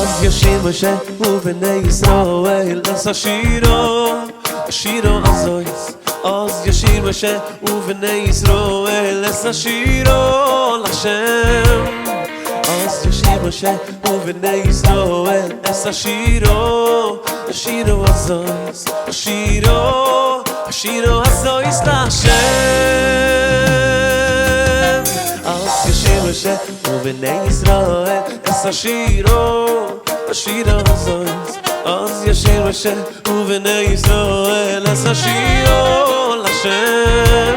אז ישיר משה ובני ישראל אס השירו, השירו הזויס. אז ישיר משה ובני ישראל אס השירו לשם. אז ישיר משה ובני ישראל אס השירו, השירו הזויס, השירו, השירו הזויס לשם. אז ישיר משה ובני ישראל אס השירו, השירו הזויס. אז ישיר משה ובני ישראל אס השירו לשם.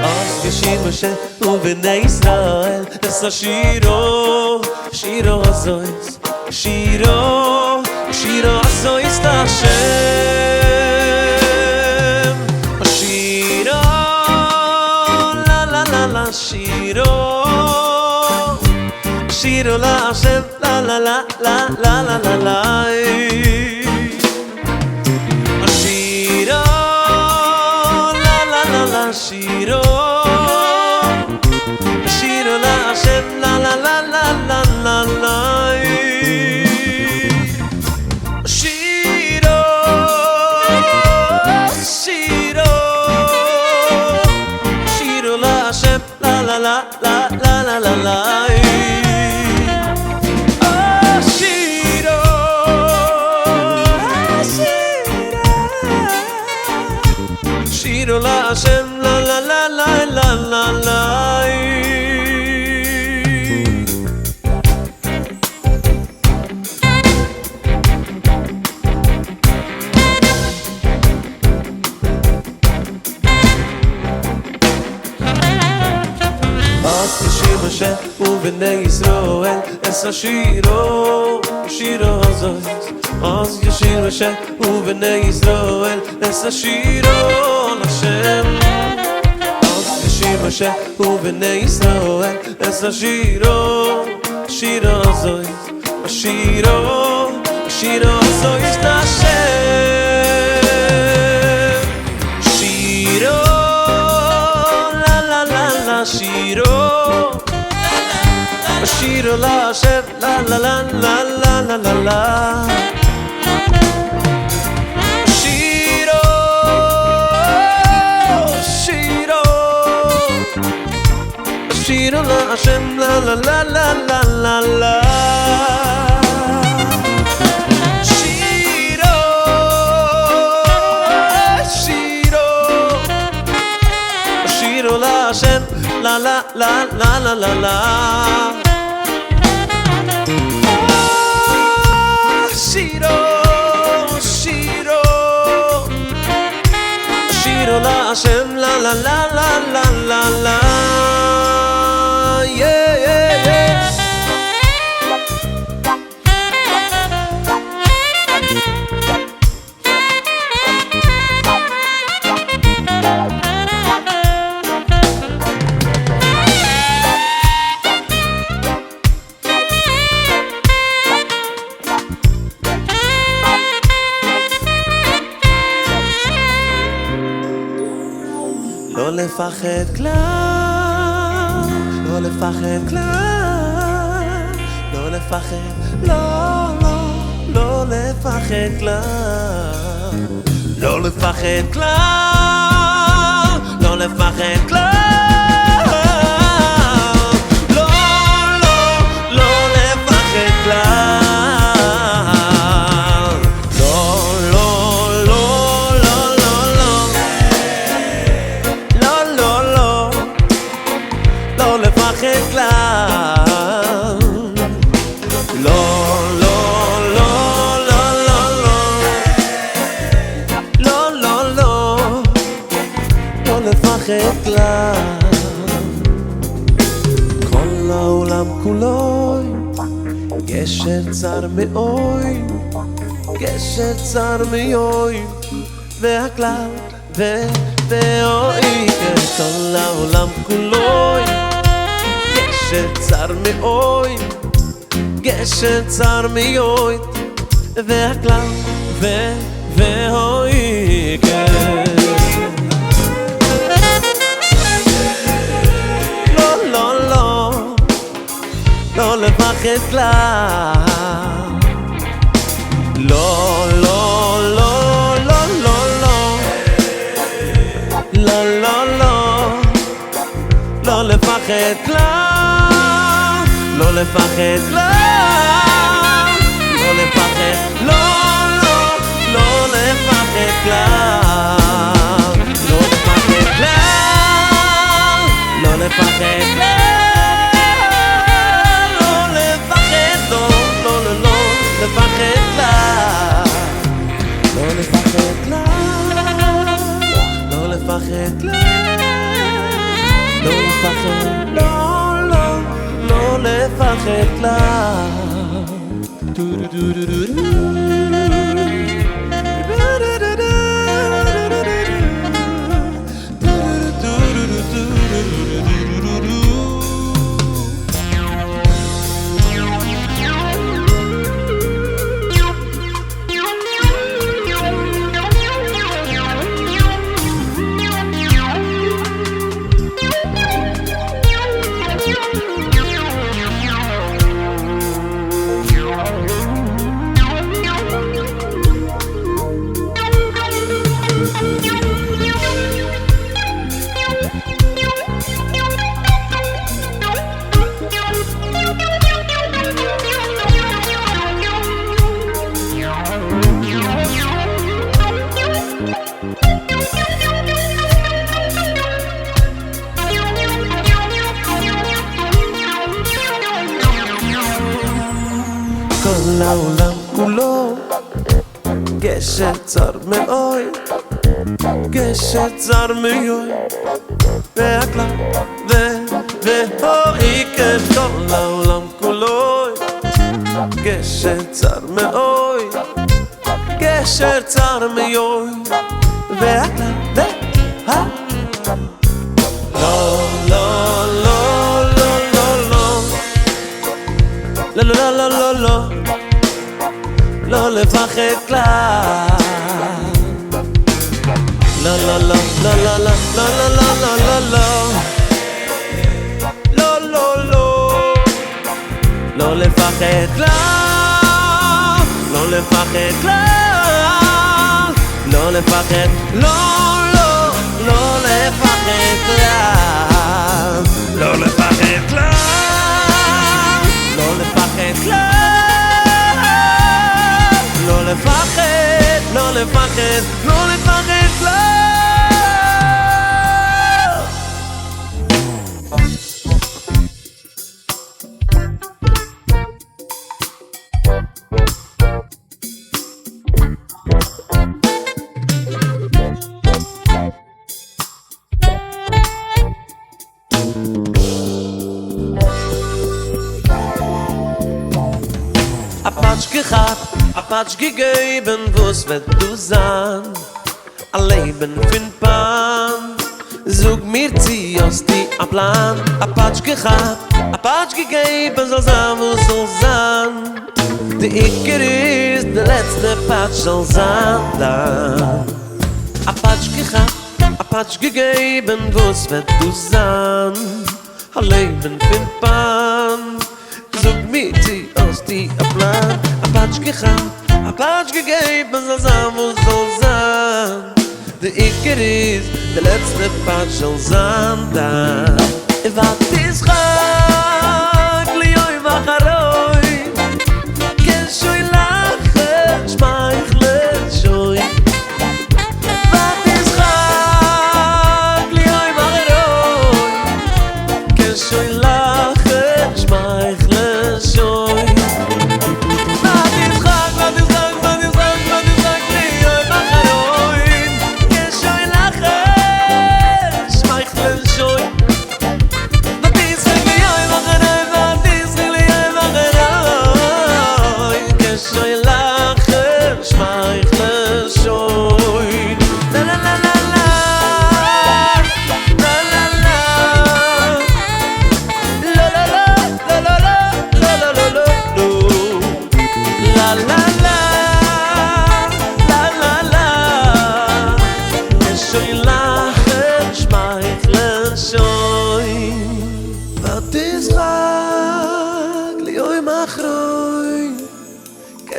אז ישיר משה ובני ישראל אס השירו, השירו הזויס, השירו, השירו הזויס לשם. השירו, לה לה לה לה, שירו, שירו להשם, לה לה לה לה לה לה לה לה. השירו, לה לה לה לה, שירו, שירו להשם, לה לה לה לה לה לה לה. שירו, שירו, שירו להשם, לה לה לה לה לה לה לה. שירו להשם, לה לה לה לה לה לה לה. אז ישיר משה ובני ישראל אס השירו, השירו הזויס. אז ישיר משה ובני ישראל אס השירו לשם. אז ישיר משה ובני ישראל אס השירו, השירו הזויס, השירו, השירו הזויס לשם. שירו, לה לה לה לה, שירו, שירו להשם, לה לה לה לה לה לה לה לה. שירו, שירו, שירו להשם, לה לה לה לה לה לה לה. שירו, שירו, שירו להשם, לה לה לה לה לה לה לה. שירו, שירו, שירו להשם, לה לה לה לה לה לה לה. לא לפחד כלל, לא לפחד כלל, לא לפחד, לא, לא, לא לפחד כלל, לא לפחד כלל, לא לפחד כלל. כל העולם כולו גשר צר מאוי, גשר צר מאוי, והכלל ואוי. כל העולם כולו גשר צר מאוי, גשר צר מאוי, והכלל ואוי. לא לפחד כלל, לפחד כלל, לא לפחד, לא לפחד כלל, לא לפחד כלל, לא לפחד כלל, לא לפחד, לא לפחד כלל, לא לפחד כלל, לא לפחד כלל, לא לפחד, לא לפחד כלל. כל העולם כולו גשר צר מאוי, גשר צר מאוי, והכלל והואי כל העולם כולו גשר צר מאוי, גשר צר מאוי, והכלל לא לא לא לא לא לא לא לא לא לא לפחד כלל, לא לא לא לא לא לא לא לא לא לא לא לא לא לפחד כלל, לא לפחד כלל, לא לפחד, לא לפחד כלל, לא לפחד כלל, לא לפחד כלל, לא לפחד, לא לפחד, לא לפחד כלל. Apatsch gegeben, wo's wird du sein? Ein Leben fin Pan, sog mir zieh aus die a Plan. Apatsch gegeben, soll sein, wo's soll sein. Die Iker ist, der letzte Patsch soll sein dann. Apatsch gegeben, wo's wird du sein? Ein Leben fin Pan, sog mir zieh aus die a Plan. Apatsch gegeben, soll sein, wo soll sein. Der Iker ist, der letzte Patsch soll sein dann. Wat is chag, li oi macharoi, ken shoi lachen, schmeichle shoi. Wat is chag, li oi macharoi, ken shoi lachen, schmeichle shoi.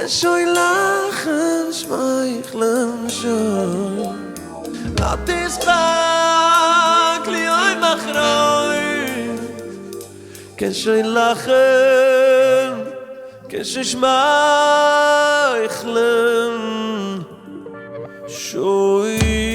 Shoy lachen schmeicheln shoy Lat is bak li oy machroy כשלכם כששמייכלן שוי